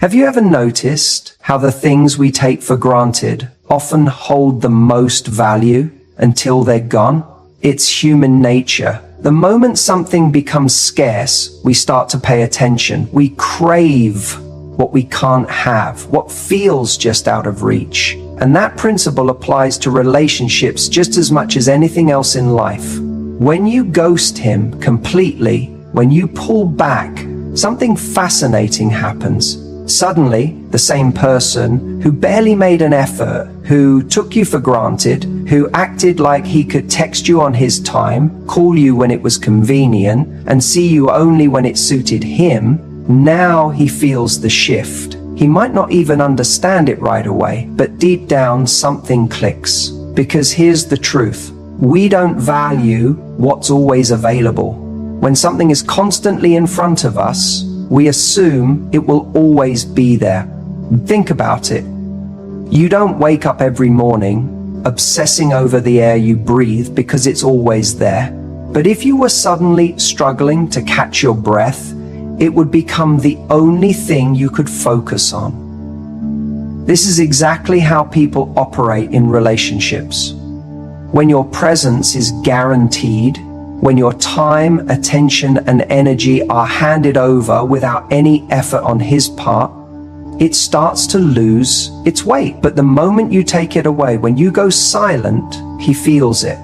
Have you ever noticed how the things we take for granted often hold the most value until they're gone? It's human nature. The moment something becomes scarce, we start to pay attention. We crave what we can't have, what feels just out of reach. And that principle applies to relationships just as much as anything else in life. When you ghost him completely, when you pull back, something fascinating happens. Suddenly, the same person who barely made an effort, who took you for granted, who acted like he could text you on his time, call you when it was convenient, and see you only when it suited him, now he feels the shift. He might not even understand it right away, but deep down something clicks. Because here's the truth. We don't value what's always available. When something is constantly in front of us, we assume it will always be there. Think about it. You don't wake up every morning obsessing over the air you breathe because it's always there. But if you were suddenly struggling to catch your breath, it would become the only thing you could focus on. This is exactly how people operate in relationships. When your presence is guaranteed, when your time, attention, and energy are handed over without any effort on his part, it starts to lose its weight. But the moment you take it away, when you go silent, he feels it.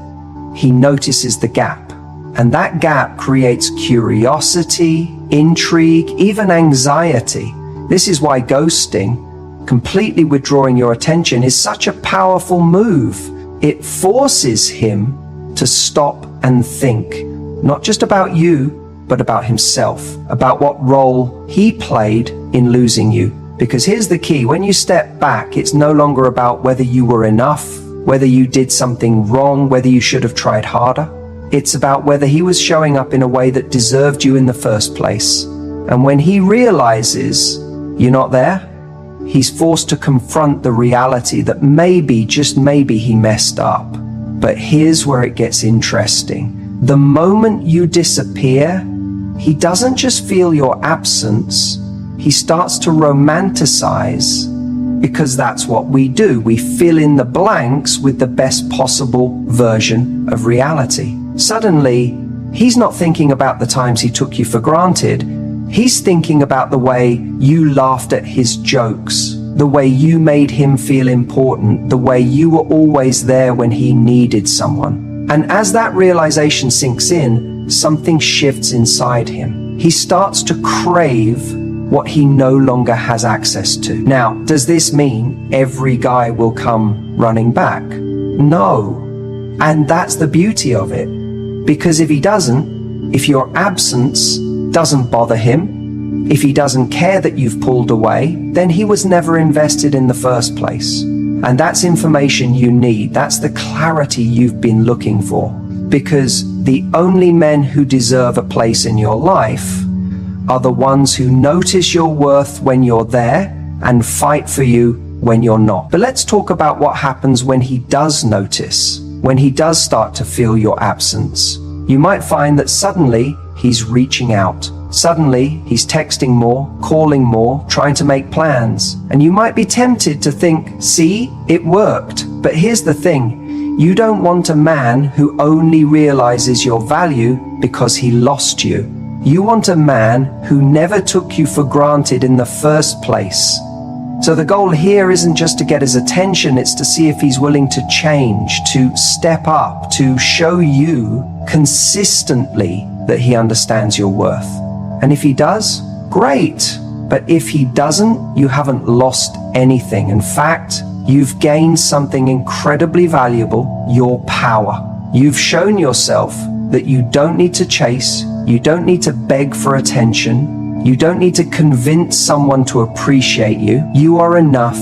He notices the gap. And that gap creates curiosity, intrigue, even anxiety. This is why ghosting, completely withdrawing your attention, is such a powerful move. It forces him to stop and think, not just about you, but about himself, about what role he played in losing you. Because here's the key, when you step back, it's no longer about whether you were enough, whether you did something wrong, whether you should have tried harder. It's about whether he was showing up in a way that deserved you in the first place. And when he realizes you're not there, he's forced to confront the reality that maybe, just maybe, he messed up. But here's where it gets interesting. The moment you disappear, he doesn't just feel your absence, he starts to romanticize, because that's what we do. We fill in the blanks with the best possible version of reality. Suddenly, he's not thinking about the times he took you for granted. He's thinking about the way you laughed at his jokes, the way you made him feel important, the way you were always there when he needed someone. And as that realization sinks in, something shifts inside him. He starts to crave what he no longer has access to. Now, does this mean every guy will come running back? No. And that's the beauty of it. Because if he doesn't, if your absence doesn't bother him, if he doesn't care that you've pulled away, then he was never invested in the first place. And that's information you need. That's the clarity you've been looking for. Because the only men who deserve a place in your life are the ones who notice your worth when you're there and fight for you when you're not. But let's talk about what happens when he does notice, when he does start to feel your absence. You might find that suddenly he's reaching out. Suddenly he's texting more, calling more, trying to make plans. And you might be tempted to think, see, it worked. But here's the thing, you don't want a man who only realizes your value because he lost you. You want a man who never took you for granted in the first place. So the goal here isn't just to get his attention, it's to see if he's willing to change, to step up, to show you consistently that he understands your worth. And if he does, great. But if he doesn't, you haven't lost anything. In fact, you've gained something incredibly valuable, your power. You've shown yourself that you don't need to chase, you don't need to beg for attention, you don't need to convince someone to appreciate you. You are enough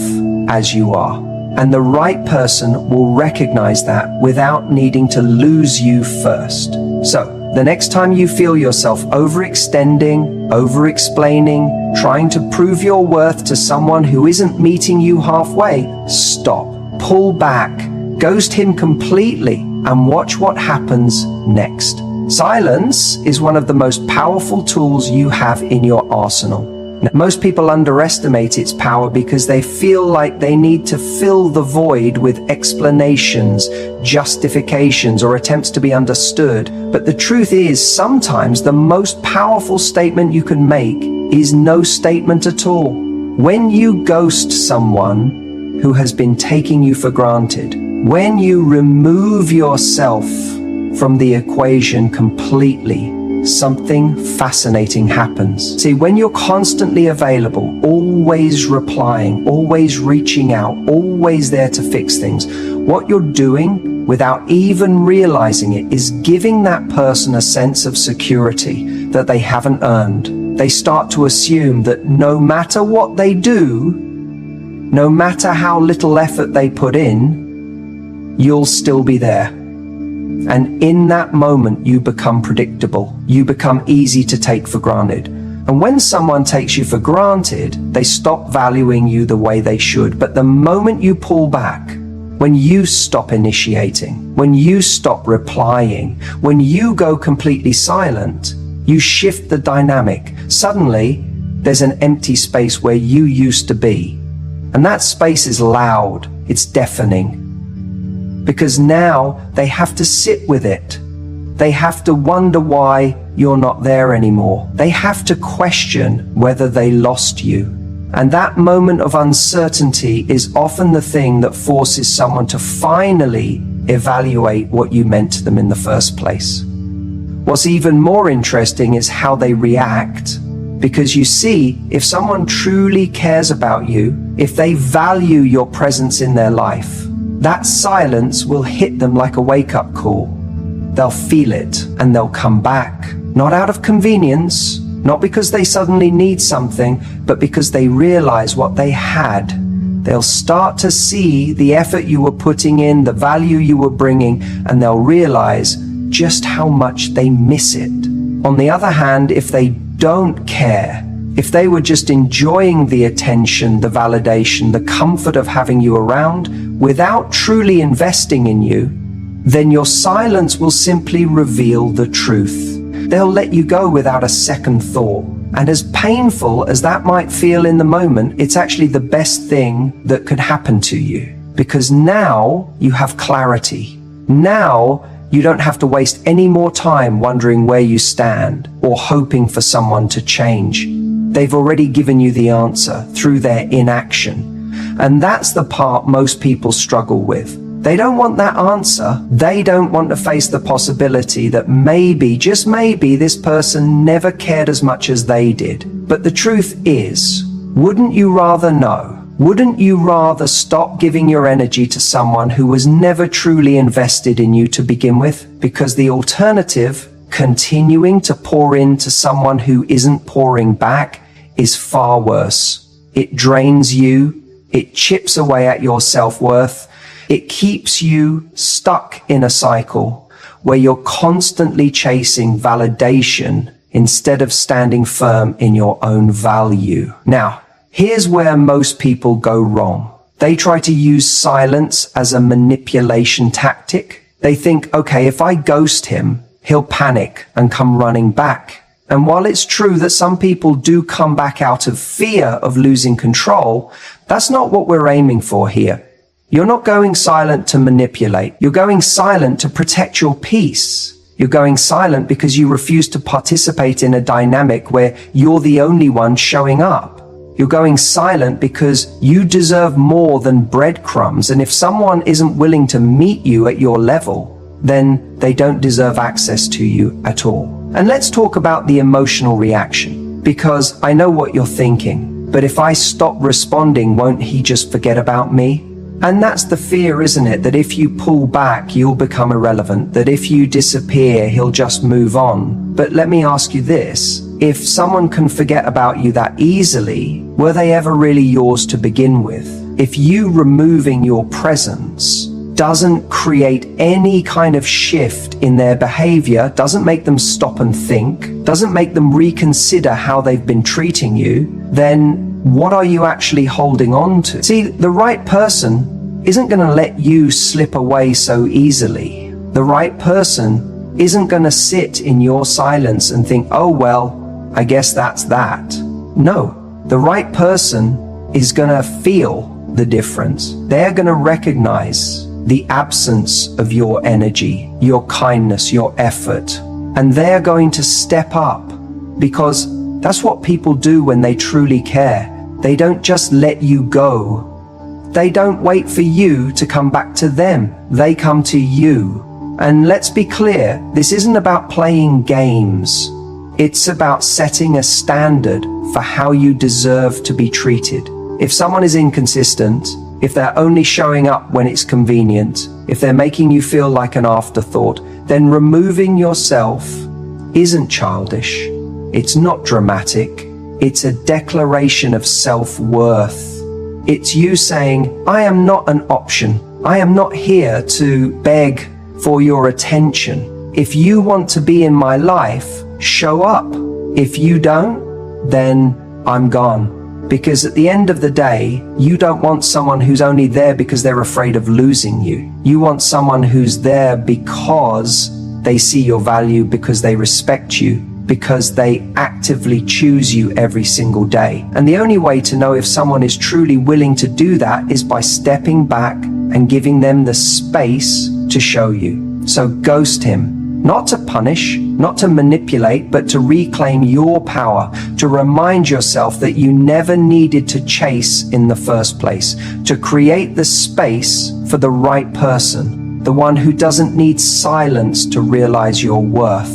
as you are. And the right person will recognize that without needing to lose you first. So, the next time you feel yourself overextending, over-explaining, trying to prove your worth to someone who isn't meeting you halfway, stop, pull back, ghost him completely, and watch what happens next. Silence is one of the most powerful tools you have in your arsenal. Now, most people underestimate its power because they feel like they need to fill the void with explanations, justifications, or attempts to be understood. But the truth is, sometimes the most powerful statement you can make is no statement at all. When you ghost someone who has been taking you for granted, when you remove yourself from the equation completely, something fascinating happens. See, when you're constantly available, always replying, always reaching out, always there to fix things, what you're doing without even realizing it is giving that person a sense of security that they haven't earned. They start to assume that no matter what they do, no matter how little effort they put in, you'll still be there. And in that moment, you become predictable. You become easy to take for granted. And when someone takes you for granted, they stop valuing you the way they should. But the moment you pull back, when you stop initiating, when you stop replying, when you go completely silent, you shift the dynamic. Suddenly, there's an empty space where you used to be. And that space is loud, it's deafening. Because now they have to sit with it. They have to wonder why you're not there anymore. They have to question whether they lost you. And that moment of uncertainty is often the thing that forces someone to finally evaluate what you meant to them in the first place. What's even more interesting is how they react. Because you see, if someone truly cares about you, if they value your presence in their life, that silence will hit them like a wake-up call. They'll feel it and they'll come back. Not out of convenience, not because they suddenly need something, but because they realize what they had. They'll start to see the effort you were putting in, the value you were bringing, and they'll realize just how much they miss it. On the other hand, if they don't care, if they were just enjoying the attention, the validation, the comfort of having you around, without truly investing in you, then your silence will simply reveal the truth. They'll let you go without a second thought. And as painful as that might feel in the moment, it's actually the best thing that could happen to you. Because now you have clarity. Now you don't have to waste any more time wondering where you stand or hoping for someone to change. They've already given you the answer through their inaction. And that's the part most people struggle with. They don't want that answer. They don't want to face the possibility that maybe, just maybe, this person never cared as much as they did. But the truth is, wouldn't you rather know? Wouldn't you rather stop giving your energy to someone who was never truly invested in you to begin with? Because the alternative, continuing to pour into someone who isn't pouring back, is far worse. It drains you. It chips away at your self-worth. It keeps you stuck in a cycle where you're constantly chasing validation instead of standing firm in your own value. Now, here's where most people go wrong. They try to use silence as a manipulation tactic. They think, okay, if I ghost him, he'll panic and come running back. And while it's true that some people do come back out of fear of losing control, that's not what we're aiming for here. You're not going silent to manipulate. You're going silent to protect your peace. You're going silent because you refuse to participate in a dynamic where you're the only one showing up. You're going silent because you deserve more than breadcrumbs. And if someone isn't willing to meet you at your level, then they don't deserve access to you at all. And let's talk about the emotional reaction, because I know what you're thinking. But if I stop responding, won't he just forget about me? And that's the fear, isn't it? That if you pull back, you'll become irrelevant. That if you disappear, he'll just move on. But let me ask you this. If someone can forget about you that easily, were they ever really yours to begin with? If you removing your presence doesn't create any kind of shift in their behavior, doesn't make them stop and think, doesn't make them reconsider how they've been treating you, then what are you actually holding on to? See, the right person isn't going to let you slip away so easily. The right person isn't going to sit in your silence and think, oh, well, I guess that's that. No, The right person is gonna feel the difference. They're gonna recognize the absence of your energy, your kindness, your effort, and they're going to step up, because that's what people do when they truly care. They don't just let you go. They don't wait for you to come back to them. They come to you. And let's be clear, this isn't about playing games. It's about setting a standard for how you deserve to be treated. If someone is inconsistent, if they're only showing up when it's convenient, if they're making you feel like an afterthought, then removing yourself isn't childish. It's not dramatic. It's a declaration of self-worth. It's you saying, I am not an option. I am not here to beg for your attention. If you want to be in my life, show up. If you don't, then I'm gone. Because at the end of the day, you don't want someone who's only there because they're afraid of losing you. You want someone who's there because they see your value, because they respect you, because they actively choose you every single day. And the only way to know if someone is truly willing to do that is by stepping back and giving them the space to show you. So ghost him, not to punish, not to manipulate, but to reclaim your power, to remind yourself that you never needed to chase in the first place, to create the space for the right person, the one who doesn't need silence to realize your worth,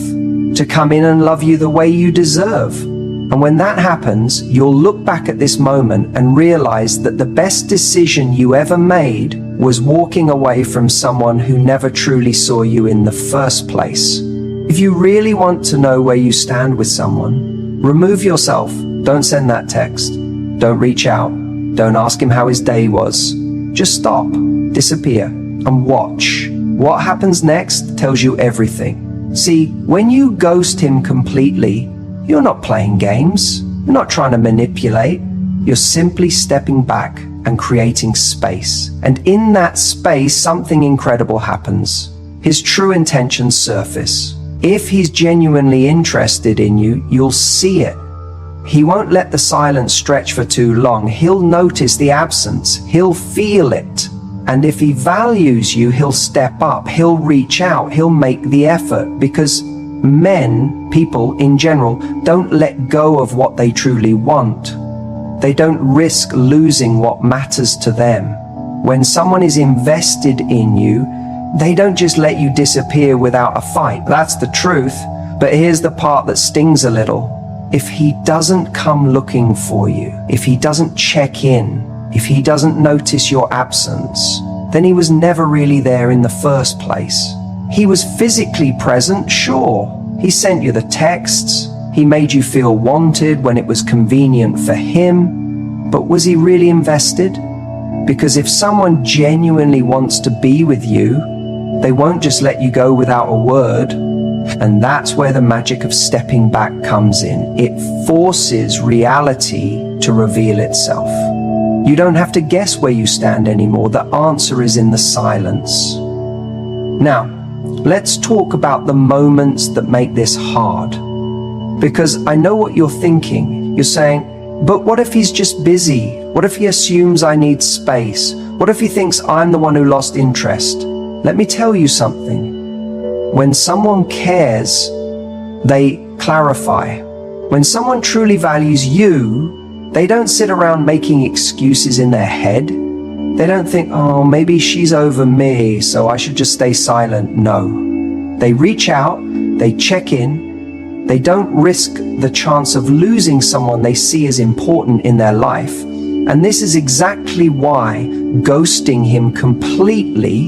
to come in and love you the way you deserve. And when that happens, you'll look back at this moment and realize that the best decision you ever made was walking away from someone who never truly saw you in the first place. If you really want to know where you stand with someone, remove yourself. Don't send that text. Don't reach out. Don't ask him how his day was. Just stop, disappear, and watch. What happens next tells you everything. See, when you ghost him completely, you're not playing games. You're not trying to manipulate. You're simply stepping back and creating space. And in that space, something incredible happens. His true intentions surface. If he's genuinely interested in you, you'll see it. He won't let the silence stretch for too long. He'll notice the absence. He'll feel it. And if he values you, he'll step up, he'll reach out, he'll make the effort, because men, people in general, don't let go of what they truly want. They don't risk losing what matters to them. When someone is invested in you, they don't just let you disappear without a fight. That's the truth. But here's the part that stings a little. If he doesn't come looking for you, if he doesn't check in, if he doesn't notice your absence, then he was never really there in the first place. He was physically present, sure. He sent you the texts. He made you feel wanted when it was convenient for him. But was he really invested? Because if someone genuinely wants to be with you, they won't just let you go without a word. And that's where the magic of stepping back comes in. It forces reality to reveal itself. You don't have to guess where you stand anymore. The answer is in the silence. Now, let's talk about the moments that make this hard. Because I know what you're thinking. You're saying, but what if he's just busy? What if he assumes I need space? What if he thinks I'm the one who lost interest? Let me tell you something. When someone cares, they clarify. When someone truly values you, they don't sit around making excuses in their head. They don't think, oh, maybe she's over me, so I should just stay silent. No. They reach out, they check in, they don't risk the chance of losing someone they see as important in their life. And this is exactly why ghosting him completely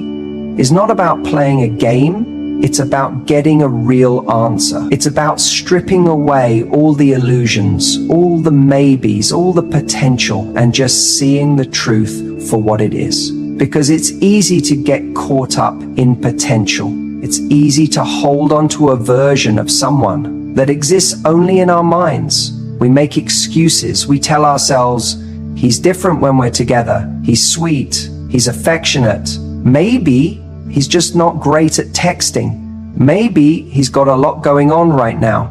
is not about playing a game. It's about getting a real answer. It's about stripping away all the illusions, all the maybes, all the potential, and just seeing the truth for what it is. Because it's easy to get caught up in potential. It's easy to hold on to a version of someone that exists only in our minds. We make excuses. We tell ourselves, he's different when we're together. He's sweet. He's affectionate. Maybe he's just not great at texting. Maybe he's got a lot going on right now.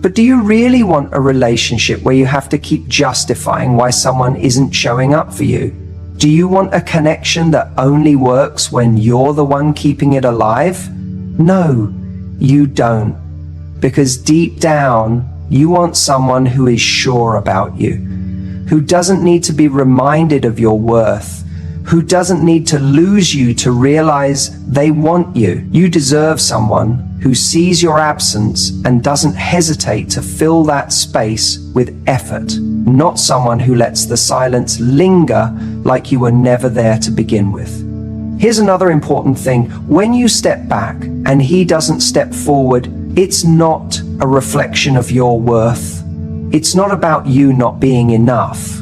But do you really want a relationship where you have to keep justifying why someone isn't showing up for you? Do you want a connection that only works when you're the one keeping it alive? No, you don't. Because deep down, you want someone who is sure about you, who doesn't need to be reminded of your worth, who doesn't need to lose you to realize they want you. You deserve someone who sees your absence and doesn't hesitate to fill that space with effort, not someone who lets the silence linger like you were never there to begin with. Here's another important thing. When you step back and he doesn't step forward, it's not a reflection of your worth. It's not about you not being enough.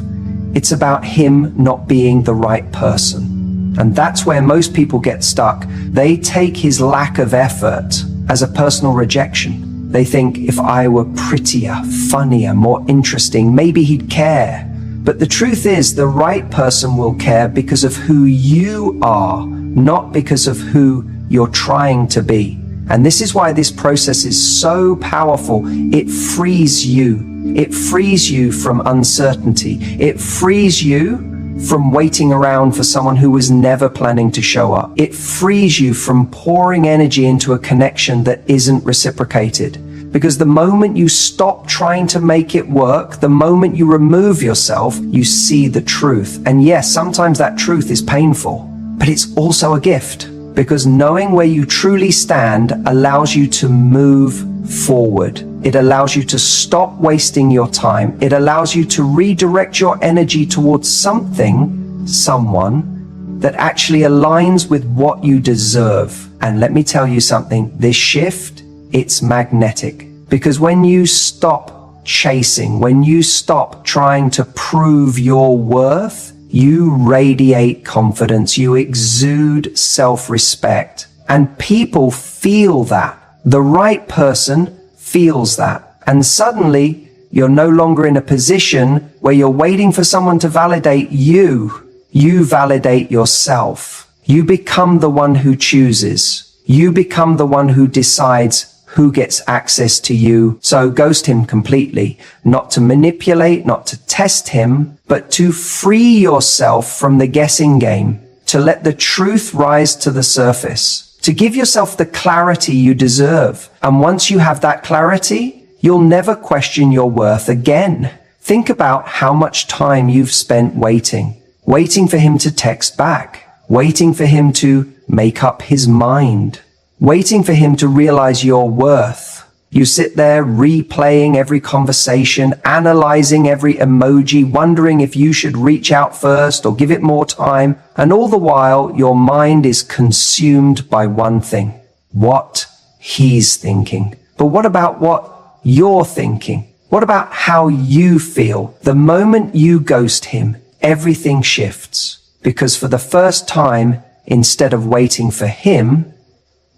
It's about him not being the right person. And that's where most people get stuck. They take his lack of effort as a personal rejection. They think, if I were prettier, funnier, more interesting, maybe he'd care. But the truth is, the right person will care because of who you are, not because of who you're trying to be. And this is why this process is so powerful. It frees you. It frees you from uncertainty. It frees you from waiting around for someone who was never planning to show up. It frees you from pouring energy into a connection that isn't reciprocated. Because the moment you stop trying to make it work, the moment you remove yourself, you see the truth. And yes, sometimes that truth is painful, but it's also a gift. Because knowing where you truly stand allows you to move forward. It allows you to stop wasting your time. It allows you to redirect your energy towards something, someone that actually aligns with what you deserve. And let me tell you something, this shift, it's magnetic. Because when you stop chasing, when you stop trying to prove your worth, you radiate confidence, you exude self-respect, and people feel that. The right person feels that. And suddenly, you're no longer in a position where you're waiting for someone to validate you. You validate yourself. You become the one who chooses. You become the one who decides who gets access to you. So ghost him completely, not to manipulate, not to test him, but to free yourself from the guessing game, to let the truth rise to the surface, to give yourself the clarity you deserve. And once you have that clarity, you'll never question your worth again. Think about how much time you've spent waiting for him to text back, waiting for him to make up his mind, waiting for him to realize your worth. You sit there replaying every conversation, analyzing every emoji, wondering if you should reach out first or give it more time. And all the while, your mind is consumed by one thing: what he's thinking. But what about what you're thinking? What about how you feel? The moment you ghost him, everything shifts. Because for the first time, instead of waiting for him,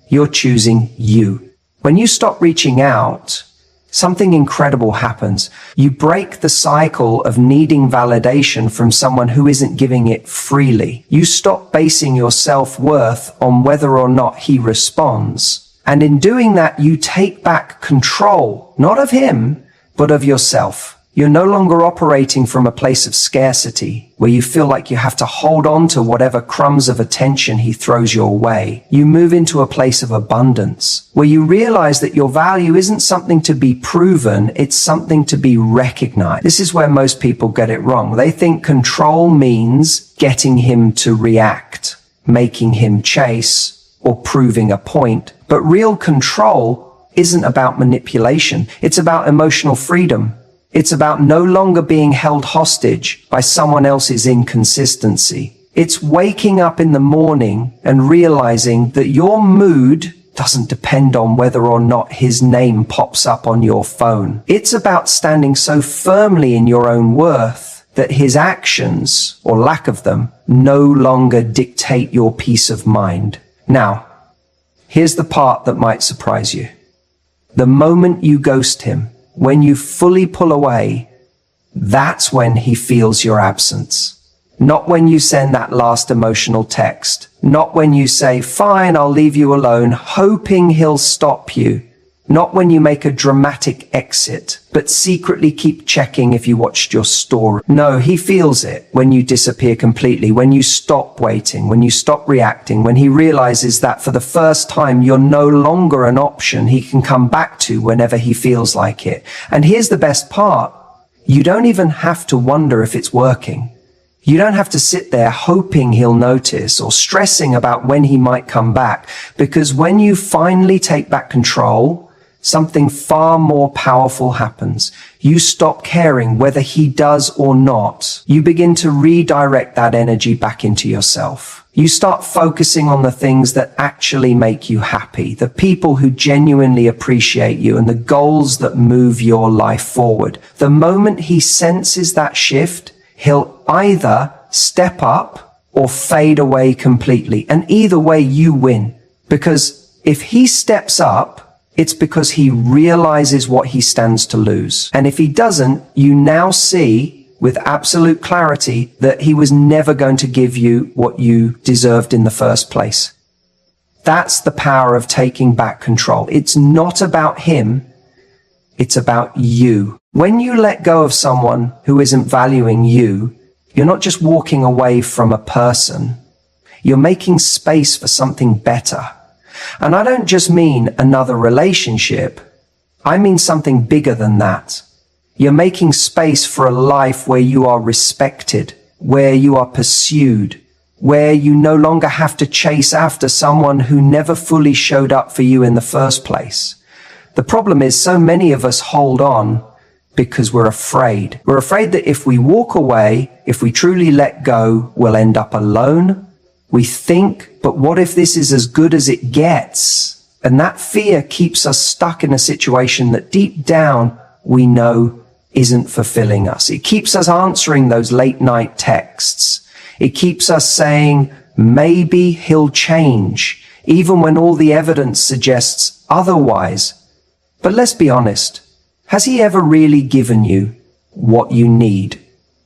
you're choosing you. When you stop reaching out, something incredible happens. You break the cycle of needing validation from someone who isn't giving it freely. You stop basing your self-worth on whether or not he responds. And in doing that, you take back control, not of him, but of yourself. You're no longer operating from a place of scarcity, where you feel like you have to hold on to whatever crumbs of attention he throws your way. You move into a place of abundance, where you realize that your value isn't something to be proven, it's something to be recognized. This is where most people get it wrong. They think control means getting him to react, making him chase, or proving a point. But real control isn't about manipulation. It's about emotional freedom. It's about no longer being held hostage by someone else's inconsistency. It's waking up in the morning and realizing that your mood doesn't depend on whether or not his name pops up on your phone. It's about standing so firmly in your own worth that his actions, or lack of them, no longer dictate your peace of mind. Now, here's the part that might surprise you. The moment you ghost him, when you fully pull away, that's when he feels your absence. Not when you send that last emotional text. Not when you say, fine, I'll leave you alone, hoping he'll stop you. Not when you make a dramatic exit, but secretly keep checking if you watched your story. No, he feels it when you disappear completely, when you stop waiting, when you stop reacting, when he realizes that for the first time you're no longer an option he can come back to whenever he feels like it. And here's the best part. You don't even have to wonder if it's working. You don't have to sit there hoping he'll notice or stressing about when he might come back, because when you finally take back control, something far more powerful happens. You stop caring whether he does or not. You begin to redirect that energy back into yourself. You start focusing on the things that actually make you happy, the people who genuinely appreciate you, and the goals that move your life forward. The moment he senses that shift, he'll either step up or fade away completely. And either way, you win. Because if he steps up, it's because he realizes what he stands to lose. And if he doesn't, you now see with absolute clarity that he was never going to give you what you deserved in the first place. That's the power of taking back control. It's not about him. It's about you. When you let go of someone who isn't valuing you, you're not just walking away from a person. You're making space for something better. And I don't just mean another relationship. I mean something bigger than that. You're making space for a life where you are respected, where you are pursued, where you no longer have to chase after someone who never fully showed up for you in the first place. The problem is so many of us hold on because we're afraid. We're afraid that if we walk away, if we truly let go, we'll end up alone. We think, but what if this is as good as it gets? And that fear keeps us stuck in a situation that deep down we know isn't fulfilling us. It keeps us answering those late night texts. It keeps us saying, maybe he'll change, even when all the evidence suggests otherwise. But let's be honest. Has he ever really given you what you need?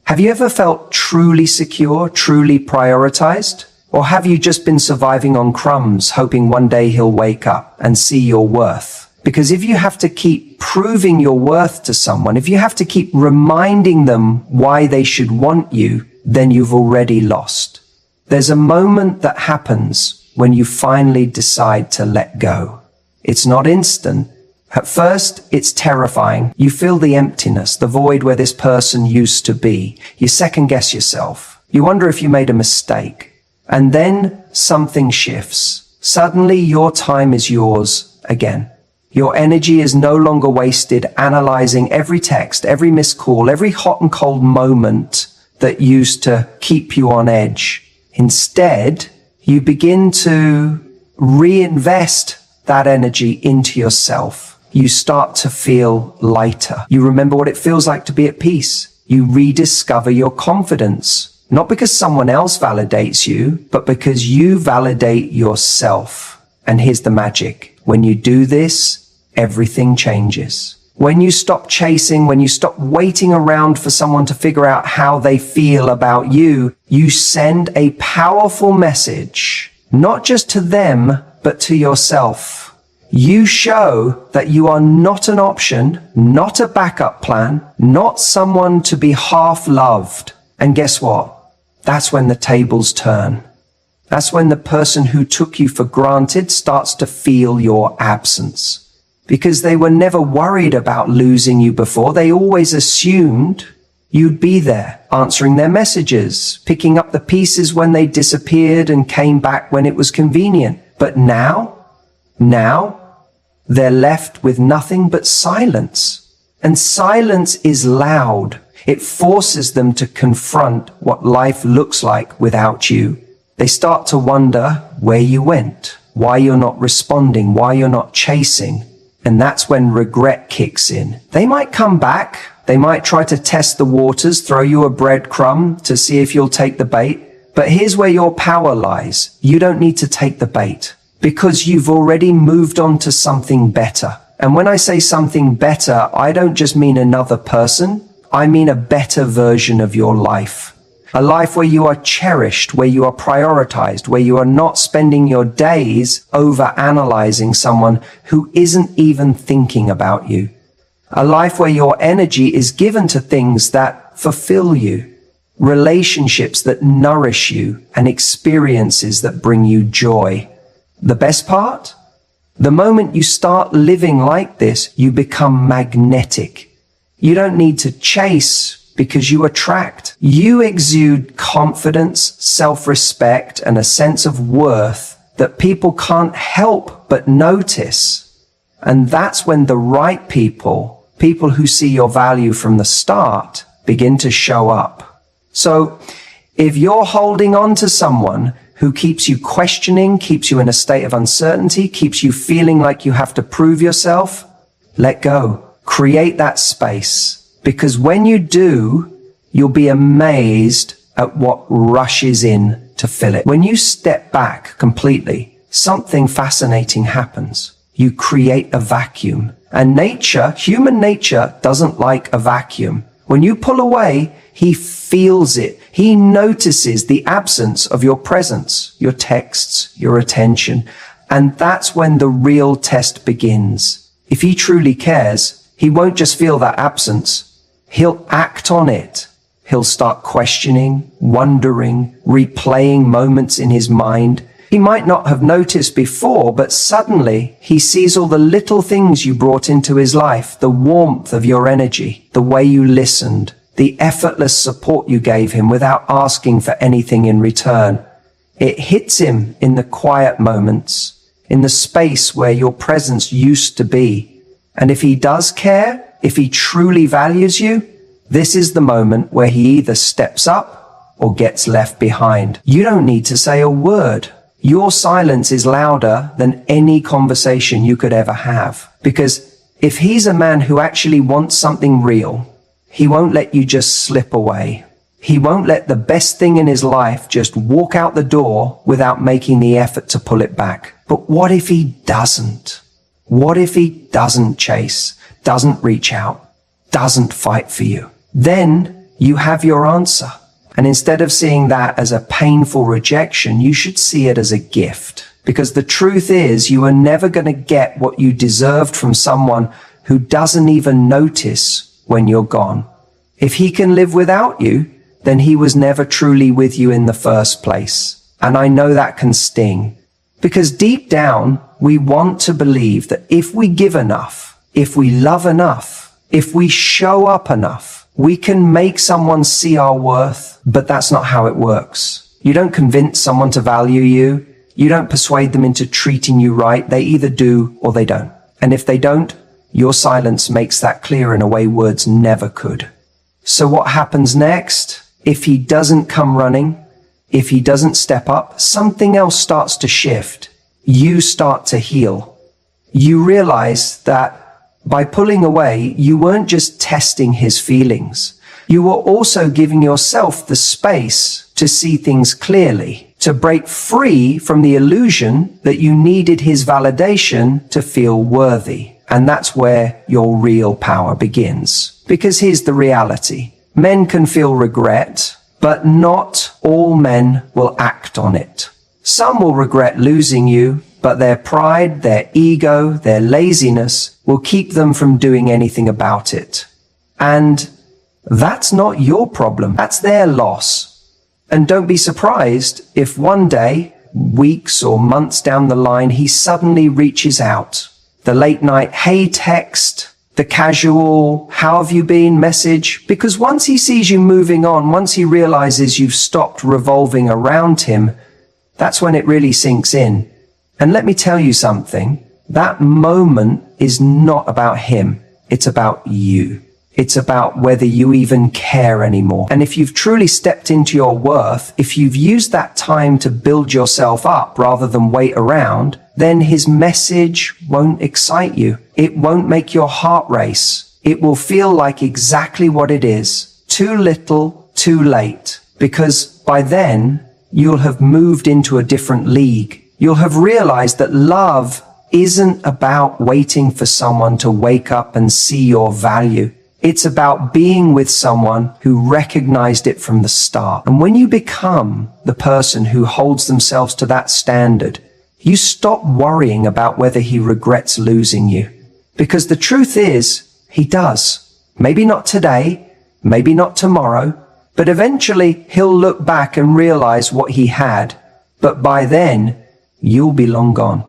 Have you ever felt truly secure, truly prioritized? Or have you just been surviving on crumbs, hoping one day he'll wake up and see your worth? Because if you have to keep proving your worth to someone, if you have to keep reminding them why they should want you, then you've already lost. There's a moment that happens when you finally decide to let go. It's not instant. At first, it's terrifying. You feel the emptiness, the void where this person used to be. You second guess yourself. You wonder if you made a mistake. And then something shifts. Suddenly your time is yours again. Your energy is no longer wasted analyzing every text, every missed call, every hot and cold moment that used to keep you on edge. Instead, you begin to reinvest that energy into yourself. You start to feel lighter. You remember what it feels like to be at peace. You rediscover your confidence. Not because someone else validates you, but because you validate yourself. And here's the magic. When you do this, everything changes. When you stop chasing, when you stop waiting around for someone to figure out how they feel about you, you send a powerful message, not just to them, but to yourself. You show that you are not an option, not a backup plan, not someone to be half loved. And guess what? That's when the tables turn. That's when the person who took you for granted starts to feel your absence. Because they were never worried about losing you before. They always assumed you'd be there, answering their messages, picking up the pieces when they disappeared and came back when it was convenient. But now they're left with nothing but silence. And silence is loud. It forces them to confront what life looks like without you. They start to wonder where you went, why you're not responding, why you're not chasing. And that's when regret kicks in. They might come back. They might try to test the waters, throw you a breadcrumb to see if you'll take the bait. But here's where your power lies. You don't need to take the bait because you've already moved on to something better. And when I say something better, I don't just mean another person. I mean a better version of your life. A life where you are cherished, where you are prioritized, where you are not spending your days over-analyzing someone who isn't even thinking about you. A life where your energy is given to things that fulfill you, relationships that nourish you, and experiences that bring you joy. The best part? The moment you start living like this, you become magnetic. You don't need to chase because you attract. You exude confidence, self-respect, and a sense of worth that people can't help but notice. And that's when the right people who see your value from the start, begin to show up. So if you're holding on to someone who keeps you questioning, keeps you in a state of uncertainty, keeps you feeling like you have to prove yourself, let go. Create that space. Because when you do, you'll be amazed at what rushes in to fill it. When you step back completely, something fascinating happens. You create a vacuum. And nature, human nature, doesn't like a vacuum. When you pull away, he feels it. He notices the absence of your presence, your texts, your attention. And that's when the real test begins. If he truly cares, he won't just feel that absence. He'll act on it. He'll start questioning, wondering, replaying moments in his mind. He might not have noticed before, but suddenly he sees all the little things you brought into his life, the warmth of your energy, the way you listened, the effortless support you gave him without asking for anything in return. It hits him in the quiet moments, in the space where your presence used to be. And if he does care, if he truly values you, this is the moment where he either steps up or gets left behind. You don't need to say a word. Your silence is louder than any conversation you could ever have. Because if he's a man who actually wants something real, he won't let you just slip away. He won't let the best thing in his life just walk out the door without making the effort to pull it back. But what if he doesn't? What if he doesn't chase, doesn't reach out, doesn't fight for you? Then you have your answer. And instead of seeing that as a painful rejection, you should see it as a gift. Because the truth is, you are never going to get what you deserved from someone who doesn't even notice when you're gone. If he can live without you, then he was never truly with you in the first place. And I know that can sting. Because deep down, we want to believe that if we give enough, if we love enough, if we show up enough, we can make someone see our worth. But that's not how it works. You don't convince someone to value you. You don't persuade them into treating you right. They either do or they don't. And if they don't, your silence makes that clear in a way words never could. So what happens next? If he doesn't come running, if he doesn't step up, something else starts to shift. You start to heal. You realize that by pulling away, you weren't just testing his feelings. You were also giving yourself the space to see things clearly, to break free from the illusion that you needed his validation to feel worthy. And that's where your real power begins. Because here's the reality. Men can feel regret, but not all men will act on it. Some will regret losing you, but their pride, their ego, their laziness will keep them from doing anything about it. And that's not your problem. That's their loss. And don't be surprised if one day, weeks or months down the line, he suddenly reaches out. The late night, hey text, the casual, how have you been message. Because once he sees you moving on, once he realizes you've stopped revolving around him, that's when it really sinks in. And let me tell you something, that moment is not about him. It's about you. It's about whether you even care anymore. And if you've truly stepped into your worth, if you've used that time to build yourself up rather than wait around, then his message won't excite you. It won't make your heart race. It will feel like exactly what it is. Too little, too late. Because by then, you'll have moved into a different league. You'll have realized that love isn't about waiting for someone to wake up and see your value. It's about being with someone who recognized it from the start. And when you become the person who holds themselves to that standard, you stop worrying about whether he regrets losing you. Because the truth is, he does. Maybe not today, maybe not tomorrow, but eventually he'll look back and realize what he had. But by then, you'll be long gone.